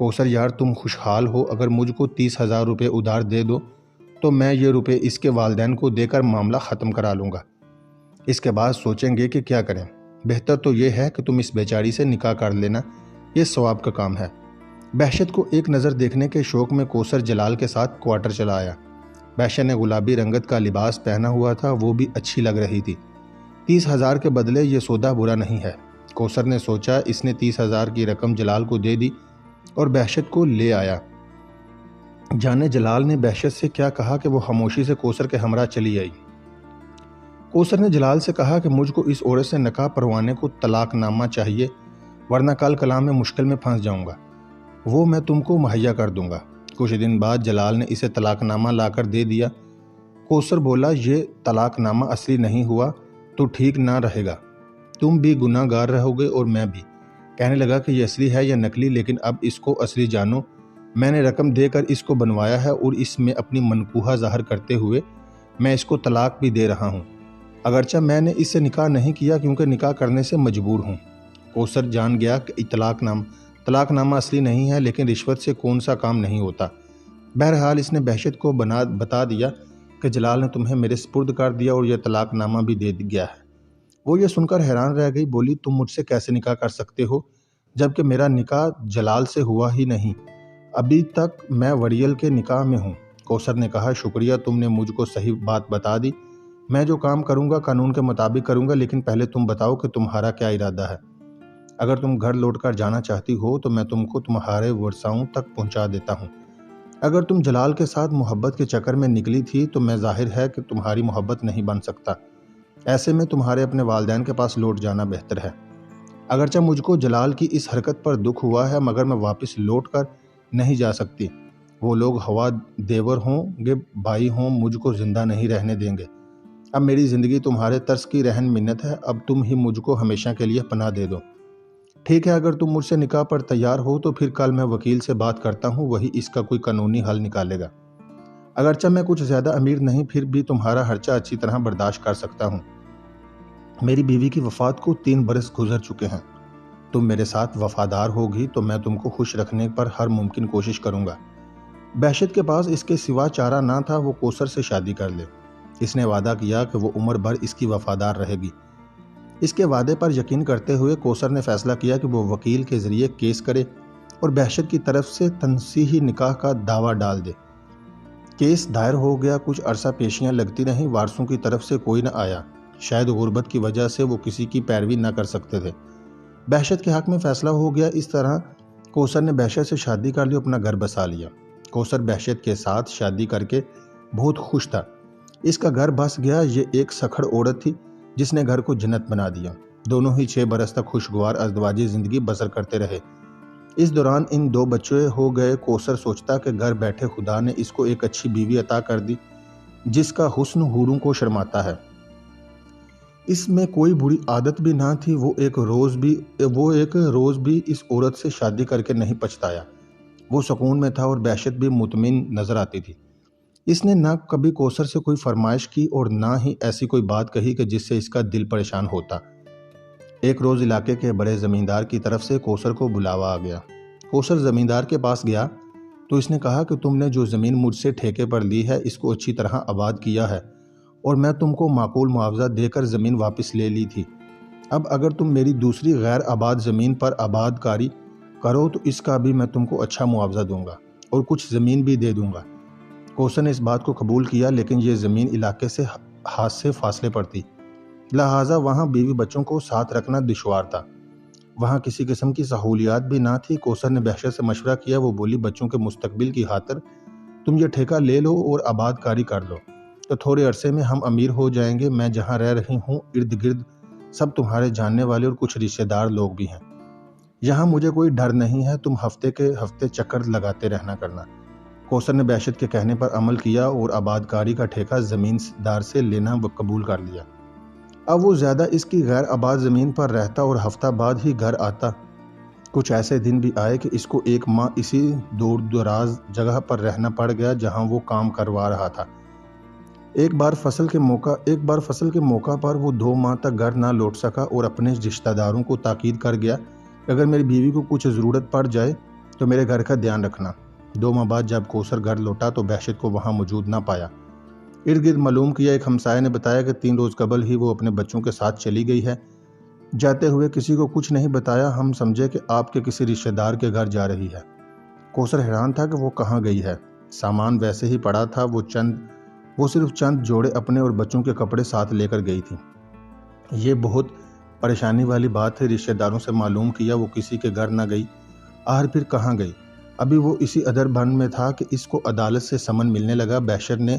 کوثر یار تم خوشحال ہو، اگر مجھ کو 30,000 روپے ادھار دے دو تو میں یہ روپے اس کے والدین کو دے کر معاملہ ختم کرا لوں گا۔ اس کے بعد سوچیں گے کہ کیا کریں۔ بہتر تو یہ ہے کہ تم اس بیچاری سے نکاح کر لینا، یہ ثواب کا کام ہے۔ بہشت کو ایک نظر دیکھنے کے شوق میں کوثر جلال کے ساتھ کوارٹر چلا آیا۔ بہشت نے گلابی رنگت کا لباس پہنا ہوا تھا، وہ بھی اچھی لگ رہی تھی۔ 30,000 کے بدلے یہ سودا برا نہیں ہے۔ کوثر نے سوچا۔ اس نے 30,000 کی رقم جلال کو دے دی اور بہشت کو لے آیا۔ جانے جلال نے بہشت سے کیا کہا کہ وہ خاموشی سے کوثر کے ہمراہ چلی آئی۔ کوثر نے جلال سے کہا کہ مجھ کو اس عورت سے نکاح پروانے کو طلاق نامہ چاہیے، ورنہ کل کلام میں مشکل میں پھنس جاؤں گا۔ وہ میں تم کو مہیا کر دوں گا۔ کچھ دن بعد جلال نے اسے طلاق نامہ لا کر دے دیا۔ کوثر بولا یہ طلاق نامہ اصلی نہیں ہوا تو ٹھیک نہ رہے گا، تم بھی گناہ گار رہو گے اور میں بھی۔ کہنے لگا کہ یہ اصلی ہے یا نکلی، لیکن اب اس کو اصلی جانو۔ میں نے رقم دے کر اس کو بنوایا ہے اور اس میں اپنی منقوہہ ظاہر کرتے ہوئے میں اس کو طلاق بھی دے رہا ہوں، اگرچہ میں نے اس سے نکاح نہیں کیا کیونکہ نکاح کرنے سے مجبور ہوں۔ کوثر جان گیا کہ طلاق نامہ اصلی نہیں ہے، لیکن رشوت سے کون سا کام نہیں ہوتا۔ بہرحال اس نے بہشت کو بتا دیا کہ جلال نے تمہیں میرے سپرد کر دیا اور یہ طلاق نامہ بھی دے گیا ہے۔ وہ یہ سن کر حیران رہ گئی، بولی تم مجھ سے کیسے نکاح کر سکتے ہو جبکہ میرا نکاح جلال سے ہوا ہی نہیں، ابھی تک میں وریل کے نکاح میں ہوں۔ کوثر نے کہا شکریہ، تم نے مجھ کو صحیح بات بتا دی۔ میں جو کام کروں گا قانون کے مطابق کروں گا، لیکن پہلے تم بتاؤ کہ تمہارا کیا ارادہ ہے۔ اگر تم گھر لوٹ کر جانا چاہتی ہو تو میں تم کو تمہارے ورثاؤں تک پہنچا دیتا ہوں۔ اگر تم جلال کے ساتھ محبت کے چکر میں نکلی تھی تو میں ظاہر ہے کہ تمہاری محبت نہیں بن سکتا، ایسے میں تمہارے اپنے والدین کے پاس لوٹ جانا بہتر ہے۔ اگرچہ مجھ کو جلال کی اس حرکت پر دکھ ہوا ہے، مگر میں واپس لوٹ کر نہیں جا سکتی۔ وہ لوگ ہوا دیور ہوں گے، بھائی ہوں، مجھ کو زندہ نہیں رہنے دیں گے۔ اب میری زندگی تمہارے طرز کی رہن منت ہے، اب تم ہی مجھ کو ہمیشہ کے لیے پناہ دے دو۔ ٹھیک ہے، اگر تم مجھ سے نکاح پر تیار ہو تو پھر کل میں وکیل سے بات کرتا ہوں، وہی اس کا کوئی قانونی حل نکالے گا۔ اگرچہ میں کچھ زیادہ امیر نہیں، پھر بھی تمہارا خرچہ اچھی طرح برداشت کر سکتا ہوں۔ میری بیوی کی وفات کو 3 برس گزر چکے ہیں۔ تم میرے ساتھ وفادار ہوگی تو میں تم کو خوش رکھنے پر ہر ممکن کوشش کروں گا۔ بہشت کے پاس اس کے سوا چارہ نہ تھا، وہ کوثر سے شادی کر لے۔ اس نے وعدہ کیا کہ وہ عمر بھر اس کی وفادار رہے گی۔ اس کے وعدے پر یقین کرتے ہوئے کوثر نے فیصلہ کیا کہ وہ وکیل کے ذریعے کیس کرے اور بہشت کی طرف سے تنسیحی نکاح کا دعویٰ ڈال دے۔ کیس دائر ہو گیا، کچھ عرصہ پیشیاں لگتی رہیں، وارثوں کی طرف سے کوئی نہ آیا، شاید غربت کی وجہ سے وہ کسی کی پیروی نہ کر سکتے تھے۔ بہشت کے حق میں فیصلہ ہو گیا۔ اس طرح کوثر نے بہشت سے شادی کر لی، اپنا گھر بسا لیا۔ کوثر بہشت کے ساتھ شادی کر کے بہت خوش تھا۔ اس کا گھر بس گیا۔ یہ ایک سکھڑ عورت تھی جس نے گھر کو جنت بنا دیا۔ دونوں ہی 6 برس تک خوشگوار ازدواجی زندگی بسر کرتے رہے۔ اس دوران ان 2 بچے ہو گئے۔ کوثر سوچتا کہ گھر بیٹھے خدا نے اس کو ایک اچھی بیوی عطا کر دی جس کا حسن حوروں کو شرماتا ہے۔ اس میں کوئی بری عادت بھی نہ تھی۔ وہ ایک روز بھی اس عورت سے شادی کر کے نہیں پچھتایا۔ وہ سکون میں تھا اور بہشت بھی مطمئن نظر آتی تھی۔ اس نے نہ کبھی کوثر سے کوئی فرمائش کی اور نہ ہی ایسی کوئی بات کہی کہ جس سے اس کا دل پریشان ہوتا۔ ایک روز علاقے کے بڑے زمیندار کی طرف سے کوثر کو بلاوا آ گیا۔ کوثر زمیندار کے پاس گیا تو اس نے کہا کہ تم نے جو زمین مجھ سے ٹھیکے پر لی ہے اس کو اچھی طرح آباد کیا ہے اور میں تم کو معقول معاوضہ دے کر زمین واپس لے لی تھی۔ اب اگر تم میری دوسری غیر آباد زمین پر آباد کاری کرو تو اس کا بھی میں تم کو اچھا معاوضہ دوں گا اور کچھ زمین بھی دے دوں گا۔ کوثر نے اس بات کو قبول کیا، لیکن یہ زمین علاقے سے ہاتھ سے فاصلے پر تھی، لہٰذا وہاں بیوی بچوں کو ساتھ رکھنا دشوار تھا۔ وہاں کسی قسم کی سہولیات بھی نہ تھی۔ کوثر نے بہشت سے مشورہ کیا۔ وہ بولی بچوں کے مستقبل کی خاطر تم یہ ٹھیکہ لے لو اور آباد کاری کر لو تو تھوڑے عرصے میں ہم امیر ہو جائیں گے۔ میں جہاں رہ رہی ہوں ارد گرد سب تمہارے جاننے والے اور کچھ رشتہ دار لوگ بھی ہیں، یہاں مجھے کوئی ڈر نہیں ہے، تم ہفتے کے ہفتے چکر لگاتے رہنا کرنا۔ کوثر نے بہشت کے کہنے پر عمل کیا اور آباد کاری کا ٹھیکہ زمیندار سے لینا قبول کر لیا۔ اب وہ زیادہ اس کی غیر آباد زمین پر رہتا اور ہفتہ بعد ہی گھر آتا۔ کچھ ایسے دن بھی آئے کہ اس کو 1 ماہ اسی دور دراز جگہ پر رہنا پڑ گیا جہاں وہ کام کروا رہا تھا۔ ایک بار فصل کے موقع پر وہ 2 ماہ تک گھر نہ لوٹ سکا اور اپنے رشتہ داروں کو تاکید کر گیا کہ اگر میری بیوی کو کچھ ضرورت پڑ جائے تو میرے گھر کا دھیان رکھنا۔ 2 ماہ بعد جب کوثر گھر لوٹا تو بہشت کو وہاں موجود نہ پایا۔ ارد گرد معلوم کیا، ایک ہمسائے نے بتایا کہ 3 روز قبل ہی وہ اپنے بچوں کے ساتھ چلی گئی ہے۔ جاتے ہوئے کسی کو کچھ نہیں بتایا، ہم سمجھے کہ آپ کے کسی رشتہ دار کے گھر جا رہی ہے۔ کوثر حیران تھا کہ وہ کہاں گئی ہے۔ سامان ویسے ہی پڑا تھا، وہ صرف چند جوڑے اپنے اور بچوں کے کپڑے ساتھ لے کر گئی تھی۔ یہ بہت پریشانی والی بات تھی۔ رشتہ داروں سے معلوم کیا، وہ کسی کے گھر نہ گئی۔ آخر پھر کہاں گئی؟ ابھی وہ اسی ادر بھن میں تھا کہ اس کو عدالت سے سمن ملنے لگا۔ بہشت نے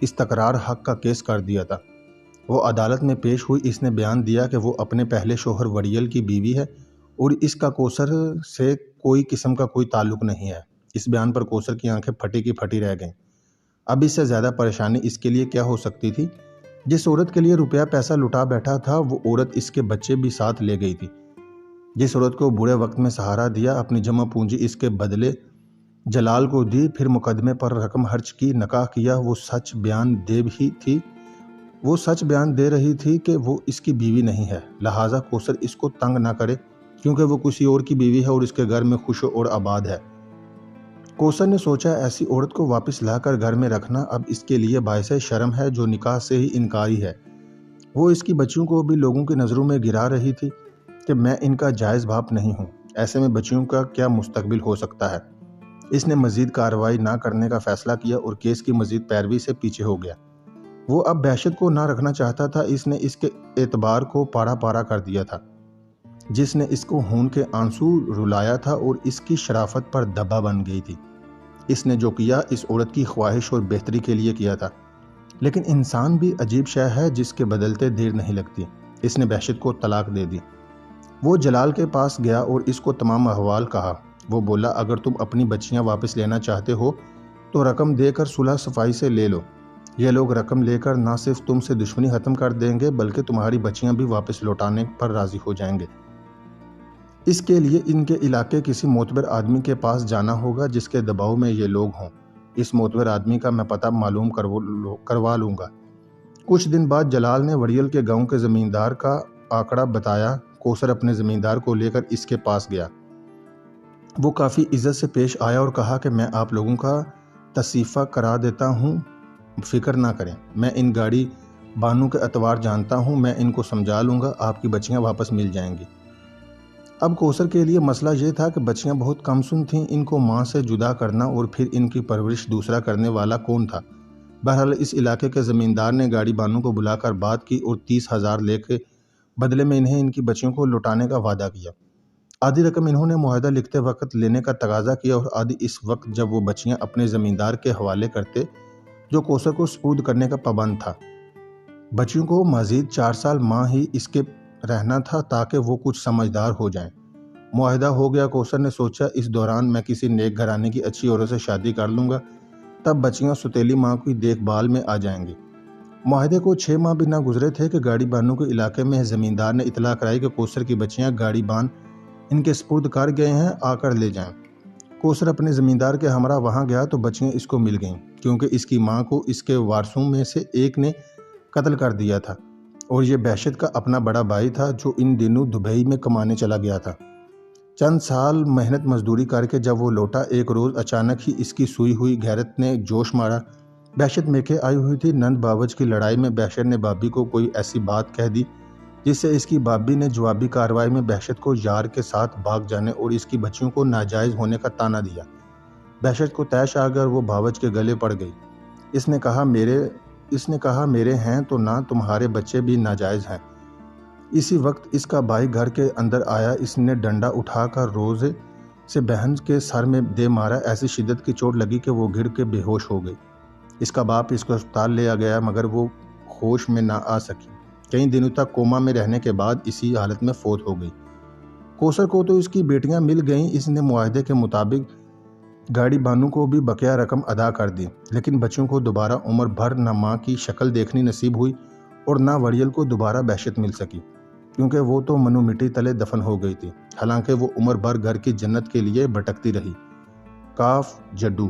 استقرار حق کا کیس کر دیا تھا۔ وہ عدالت میں پیش ہوئی۔ اس نے بیان دیا کہ وہ اپنے پہلے شوہر وڑیل کی بیوی ہے اور اس کا کوثر سے کوئی قسم کا کوئی تعلق نہیں ہے۔ اس بیان پر کوثر کی آنکھیں پھٹی کی پھٹی رہ گئیں۔ اب اس سے زیادہ پریشانی اس کے لیے کیا ہو سکتی تھی؟ جس عورت کے لیے روپیہ پیسہ لٹا بیٹھا تھا، وہ عورت اس کے بچے بھی ساتھ لے گئی تھی۔ جس عورت کو برے وقت میں سہارا دیا، اپنی جمع پونجی اس کے بدلے جلال کو دی، پھر مقدمے پر رقم خرچ کی، نکاح کیا، وہ سچ بیان دے رہی تھی کہ وہ اس کی بیوی نہیں ہے، لہٰذا کوثر اس کو تنگ نہ کرے کیونکہ وہ کسی اور کی بیوی ہے اور اس کے گھر میں خوش اور آباد ہے۔ کوثر نے سوچا، ایسی عورت کو واپس لا کر گھر میں رکھنا اب اس کے لیے باعث شرم ہے جو نکاح سے ہی انکاری ہے۔ وہ اس کی بچیوں کو بھی لوگوں کی نظروں میں گرا رہی تھی کہ میں ان کا جائز باپ نہیں ہوں۔ ایسے میں بچیوں کا کیا مستقبل ہو سکتا ہے؟ اس نے مزید کارروائی نہ کرنے کا فیصلہ کیا اور کیس کی مزید پیروی سے پیچھے ہو گیا۔ وہ اب بہشت کو نہ رکھنا چاہتا تھا۔ اس نے اس کے اعتبار کو پارا پارا کر دیا تھا، جس نے اس کو خون کے آنسو رلایا تھا اور اس کی شرافت پر دبا بن گئی تھی۔ اس نے جو کیا اس عورت کی خواہش اور بہتری کے لیے کیا تھا، لیکن انسان بھی عجیب شے ہے جس کے بدلتے دیر نہیں لگتی۔ اس نے بہشت کو طلاق دے دی۔ وہ جلال کے پاس گیا اور اس کو تمام احوال کہا۔ وہ بولا، اگر تم اپنی بچیاں واپس لینا چاہتے ہو تو رقم دے کر صلح صفائی سے لے لو۔ یہ لوگ رقم لے کر نہ صرف تم سے دشمنی ختم کر دیں گے بلکہ تمہاری بچیاں بھی واپس لوٹانے پر راضی ہو جائیں گے۔ اس کے لیے ان کے علاقے کسی معتبر آدمی کے پاس جانا ہوگا جس کے دباؤ میں یہ لوگ ہوں۔ اس معتبر آدمی کا میں پتہ معلوم کروا لوں گا۔ کچھ دن بعد جلال نے وڑیل کے گاؤں کے زمیندار کا آنکڑا بتایا۔ کوثر اپنے زمیندار کو لے کر اس کے پاس گیا۔ وہ کافی عزت سے پیش آیا اور کہا کہ میں آپ لوگوں کا تصفیہ کرا دیتا ہوں، فکر نہ کریں، میں ان گاڑی بانوں کے اعتبار جانتا ہوں، میں ان کو سمجھا لوں گا، آپ کی بچیاں واپس مل جائیں گی۔ اب کوثر کے لیے مسئلہ یہ تھا کہ بچیاں بہت کم سن تھیں، ان کو ماں سے جدا کرنا اور پھر ان کی پرورش دوسرا کرنے والا کون تھا؟ بہرحال اس علاقے کے زمیندار نے گاڑی بانوں کو بلا کر بات کی اور 30,000 لے کے بدلے میں انہیں ان کی بچیوں کو لوٹانے کا وعدہ کیا۔ آدھی رقم انہوں نے معاہدہ لکھتے وقت لینے کا تقاضا کیا اور آدھی اس وقت جب وہ بچیاں اپنے زمیندار کے حوالے کرتے جو کوثر کو سپرد کرنے کا پابند تھا۔ بچیوں کو مزید 4 سال ماں ہی اس کے رہنا تھا تاکہ وہ کچھ سمجھدار ہو جائیں۔ معاہدہ ہو گیا۔ کوثر نے سوچا، اس دوران میں کسی نیک گھرانے کی اچھی عورت سے شادی کر لوں گا، تب بچیاں ستیلی ماں کی دیکھ بھال میں آ جائیں گی۔ معاہدے کو 6 ماہ بھی نہ گزرے تھے کہ گاڑی بانوں کے علاقے میں زمیندار نے اطلاع کرائی کہ کوثر کی بچیاں گاڑی بان ان کے سپرد کر گئے ہیں، آ کر لے جائیں۔ کوثر اپنے زمیندار کے ہمراہ وہاں گیا تو بچیاں اس کو مل گئیں، کیونکہ اس کی ماں کو اس کے وارثوں میں سے ایک نے قتل کر دیا تھا اور یہ بہشت کا اپنا بڑا بھائی تھا جو ان دنوں دبئی میں کمانے چلا گیا تھا۔ چند سال محنت مزدوری کر کے جب وہ لوٹا، ایک روز اچانک ہی اس کی سوئی ہوئی غیرت نے جوش مارا۔ بہشت میکے آئی ہوئی تھی۔ نند باوج کی لڑائی میں بہشت نے بابی کو کوئی ایسی بات کہہ دی جس سے اس کی بابی نے جوابی کارروائی میں بہشت کو یار کے ساتھ بھاگ جانے اور اس کی بچیوں کو ناجائز ہونے کا طعنہ دیا۔ بہشت کو طیش آ گیا اور وہ باوج کے گلے پڑ گئی۔ اس نے کہا میرے ہیں تو نہ تمہارے بچے بھی ناجائز ہیں۔ اسی وقت اس کا بھائی گھر کے اندر آیا۔ اس نے ڈنڈا اٹھا کر روزے سے بہن کے سر میں دے مارا۔ ایسی شدت کی چوٹ لگی کہ وہ گر کے بے ہوش ہو گئی۔ اس کا باپ اس کو ہسپتال لے گیا مگر وہ ہوش میں نہ آ سکی۔ کئی دنوں تک کوما میں رہنے کے بعد اسی حالت میں فوت ہو گئی۔ کوثر کو تو اس کی بیٹیاں مل گئیں۔ اس نے معاہدے کے مطابق گاڑی بانوں کو بھی بقیہ رقم ادا کر دی، لیکن بچوں کو دوبارہ عمر بھر نہ ماں کی شکل دیکھنی نصیب ہوئی اور نہ وڑیل کو دوبارہ بہشت مل سکی، کیونکہ وہ تو منو مٹی تلے دفن ہو گئی تھی، حالانکہ وہ عمر بھر گھر کی جنت کے لیے بھٹکتی رہی۔ کاف جڈو۔